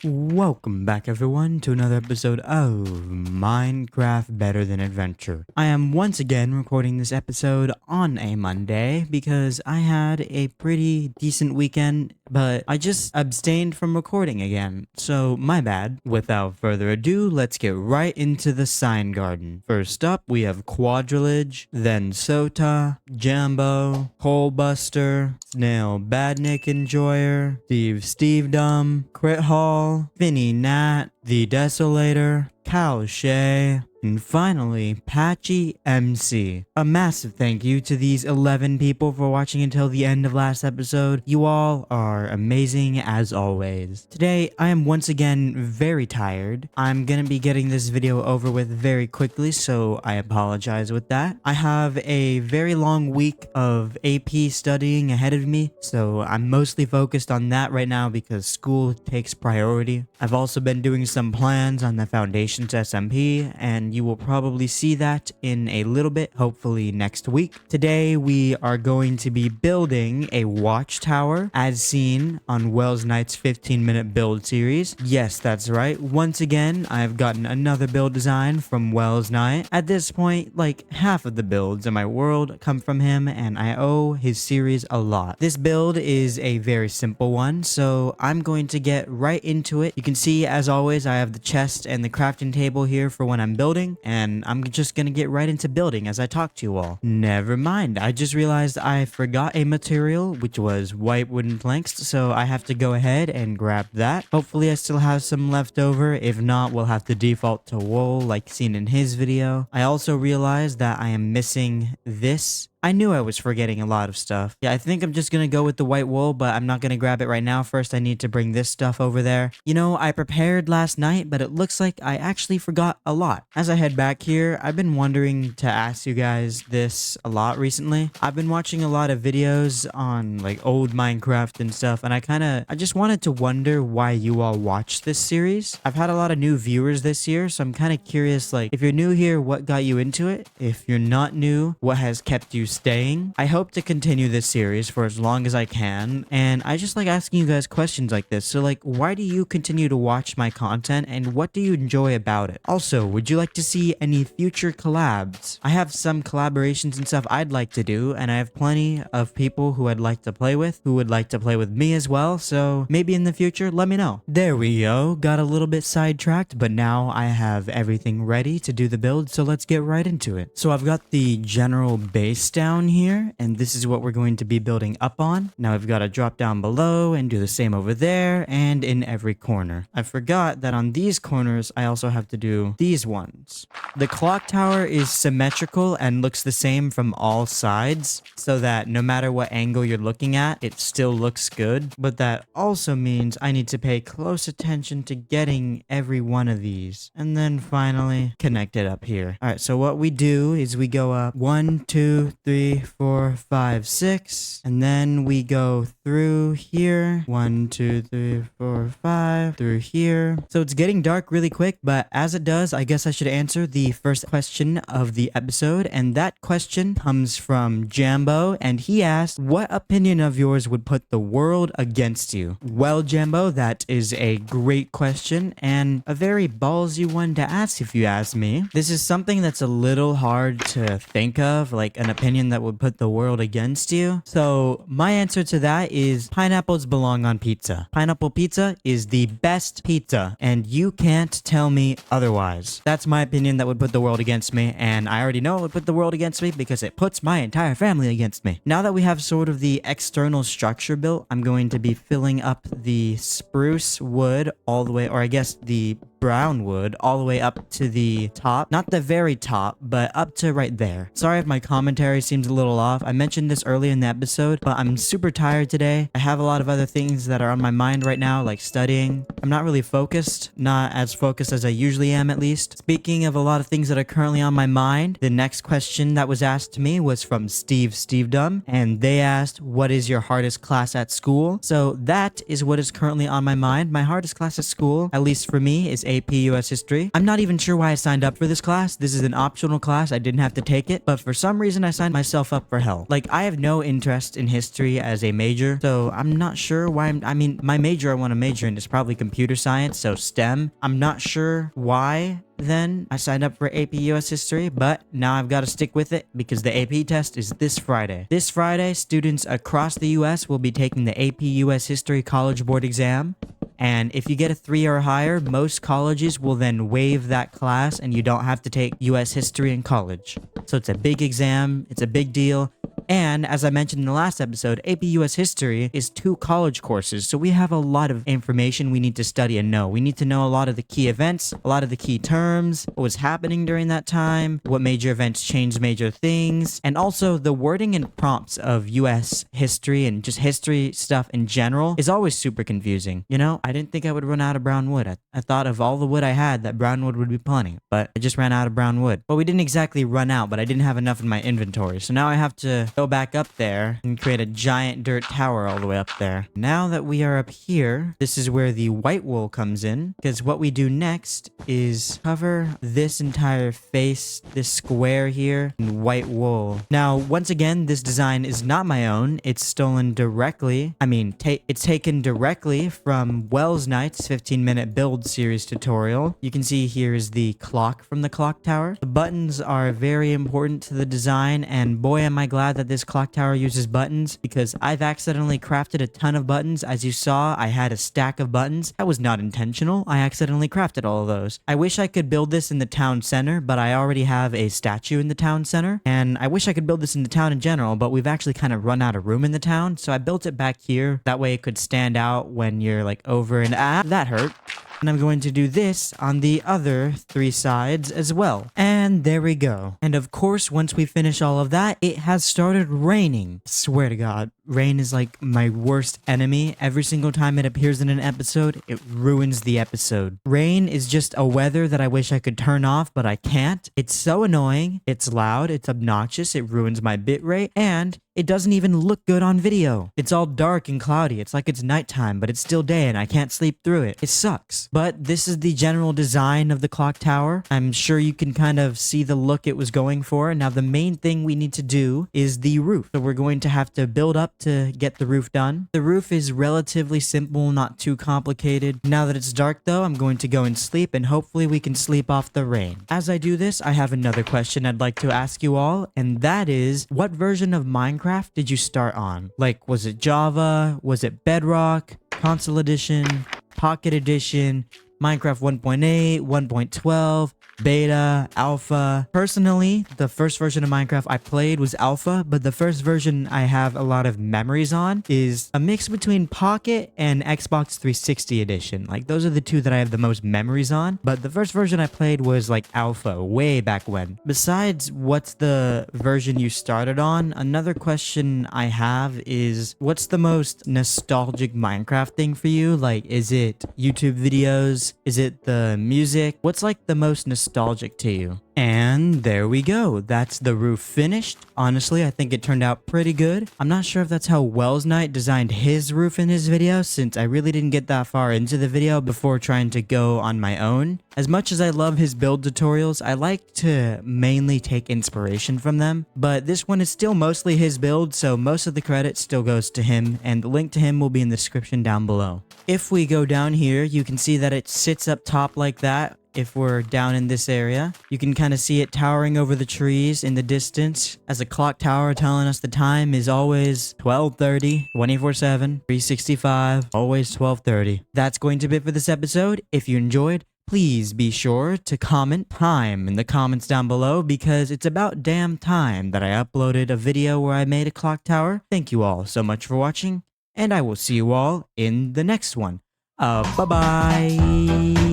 Welcome back everyone to another episode of Minecraft Better Than Adventure. I am once again recording this episode on a Monday because I had a pretty decent weekend, but I just abstained from recording again, so my bad. Without further ado, let's get right into the sign garden. First up, we have Quadrilage, then Sota, Jambo, Coalbuster, Snail Badnick Enjoyer, Steve Dumb, Crit Hall, Finny Nat, The Desolator, Cal Shay, and finally, Patchy MC. A massive thank you to these 11 people for watching until the end of last episode. You all are amazing as always. Today, I am once again very tired. I'm gonna be getting this video over with very quickly, so I apologize with that. I have a very long week of AP studying ahead of me, so I'm mostly focused on that right now because school takes priority. I've also been doing some plans on the Foundations SMP, and you will probably see that in a little bit, hopefully next week. Today we are going to be building a watchtower as seen on Wells Knight's 15-minute build series. Yes, that's right. Once again, I've gotten another build design from Wells Knight. At this point, like half of the builds in my world come from him, and I owe his series a lot. This build is a very simple one, so I'm going to get right into it. You can see, as always, I have the chest and the crafting table here for when I'm building, and I'm just gonna get right into building as I talk to you all. Never mind, I just realized I forgot a material, which was white wooden planks, so I have to go ahead and grab that. Hopefully I still have some left over. If not, we'll have to default to wool like seen in his video. I also realized that I am missing this. I knew I was forgetting a lot of stuff. Yeah, I think I'm just gonna go with the white wool, but I'm not gonna grab it right now. First, I need to bring this stuff over there. You know, I prepared last night, but it looks like I actually forgot a lot. As I head back here, I've been wondering to ask you guys this a lot recently. I've been watching a lot of videos on like old Minecraft and stuff, and I just wanted to wonder why you all watch this series. I've had a lot of new viewers this year, so I'm kind of curious, like, if you're new here, what got you into it? If you're not new, what has kept you staying? I hope to continue this series for as long as I can, and I just like asking you guys questions like this. So like, why do you continue to watch my content, and what do you enjoy about it? Also, would you like to see any future collabs? I have some collaborations and stuff I'd like to do, and I have plenty of people who I'd like to play with, who would like to play with me as well, so maybe in the future, let me know. There we go, got a little bit sidetracked, but now I have everything ready to do the build, so let's get right into it. So I've got the general base down here, and this is what we're going to be building up on. Now I've got to drop down below and do the same over there and in every corner. I forgot that on these corners I also have to do these ones. The clock tower is symmetrical and looks the same from all sides, so that no matter what angle you're looking at, it still looks good. But that also means I need to pay close attention to getting every one of these, and then finally connect it up here. All right, so what we do is we go up 1, 2, 3, 4, 5, 6, and then we go through here. 1, 2, 3, 4, 5 through here. So it's getting dark really quick, but as it does, I guess I should answer the first question of the episode, and that question comes from Jambo, and he asked, what opinion of yours would put the world against you? Well, Jambo, that is a great question and a very ballsy one to ask if you ask me. This is something that's a little hard to think of, like an opinion that would put the world against you. So my answer to that is pineapples belong on pizza. Pineapple pizza is the best pizza, and you can't tell me otherwise. That's my opinion that would put the world against me, and I already know it would put the world against me because it puts my entire family against me. Now that we have sort of the external structure built, I'm going to be filling up the spruce wood all the way, or I guess the brown wood all the way up to the top. Not the very top, but up to right there. Sorry if my commentary seems a little off. I mentioned this earlier in the episode, but I'm super tired today. I have a lot of other things that are on my mind right now, like studying. I'm not really focused, not as focused as I usually am at least. Speaking of a lot of things that are currently on my mind, the next question that was asked to me was from Steve Dumb, and they asked, what is your hardest class at school? So that is what is currently on my mind. My hardest class at school, at least for me, is AP US History. I'm not even sure why I signed up for this class. This is an optional class. I didn't have to take it, but for some reason I signed sign myself up for hell. Like, I have no interest in history as a major, so I'm not sure why I mean, my major I want to major in is probably computer science, so STEM. I'm not sure why then I signed up for AP US History, but now I've got to stick with it because the AP test is this Friday. This Friday, students across the US will be taking the AP US History College Board exam. And if you get a 3 or higher, most colleges will then waive that class and you don't have to take US history in college. So it's a big exam, it's a big deal. And as I mentioned in the last episode, AP US History is 2 college courses, so we have a lot of information we need to study and know. We need to know a lot of the key events, a lot of the key terms, what was happening during that time, what major events changed major things, and also the wording and prompts of US history and just history stuff in general is always super confusing. You know, I didn't think I would run out of brown wood. I thought of all the wood I had that brown wood would be plenty, but I just ran out of brown wood. Well, we didn't exactly run out, but I didn't have enough in my inventory, so now I have to go back up there and create a giant dirt tower all the way up there. Now that we are up here, this is where the white wool comes in, because what we do next is cover this entire face, this square here, in white wool. Now, once again, this design is not my own. It's stolen directly. It's taken directly from Wells Knight's 15-minute build series tutorial. You can see here is the clock from the clock tower. The buttons are very important to the design, and boy, am I glad that this clock tower uses buttons, because I've accidentally crafted a ton of buttons. As you saw, I had a stack of buttons. That was not intentional. I accidentally crafted all of those. I wish I could build this in the town center, but I already have a statue in the town center, and I wish I could build this in the town in general, but we've actually kind of run out of room in the town, so I built it back here. That way it could stand out when you're like over and that hurt. And I'm going to do this on the other 3 sides as well. And there we go. And of course, once we finish all of that, it has started raining. Swear to God, rain is like my worst enemy. Every single time it appears in an episode, it ruins the episode. Rain is just a weather that I wish I could turn off, but I can't. It's so annoying. It's loud. It's obnoxious. It ruins my bitrate. And it doesn't even look good on video. It's all dark and cloudy. It's like it's nighttime, but it's still day and I can't sleep through it. It sucks. But this is the general design of the clock tower. I'm sure you can kind of see the look it was going for. Now, the main thing we need to do is the roof. So we're going to have to build up to get the roof done. The roof is relatively simple, not too complicated. Now that it's dark though, I'm going to go and sleep, and hopefully we can sleep off the rain. As I do this, I have another question I'd like to ask you all, and that is, what version of Minecraft did you start on? Like, was it Java? Was it Bedrock? Console Edition? Pocket Edition? Minecraft 1.8, 1.12, beta, alpha. Personally, the first version of Minecraft I played was alpha, but the first version I have a lot of memories on is a mix between Pocket and Xbox 360 edition. Like, those are the 2 that I have the most memories on, but the first version I played was like alpha, way back when. Besides, what's the version you started on? Another question I have is, what's the most nostalgic Minecraft thing for you? Like, is it YouTube videos? Is it the music? What's like the most nostalgic to you? And there we go. That's the roof finished. Honestly, I think it turned out pretty good. I'm not sure if that's how Wells Knight designed his roof in his video, since I really didn't get that far into the video before trying to go on my own. As much as I love his build tutorials, I like to mainly take inspiration from them, but this one is still mostly his build, so most of the credit still goes to him, and the link to him will be in the description down below. If we go down here, you can see that it sits up top like that. If we're down in this area, you can kind of see it towering over the trees in the distance, as a clock tower telling us the time is always 12:30, 24/7, 365, always 12:30. That's going to be it for this episode. If you enjoyed, please be sure to comment time in the comments down below, because it's about damn time that I uploaded a video where I made a clock tower. Thank you all so much for watching, and I will see you all in the next one. Bye-bye.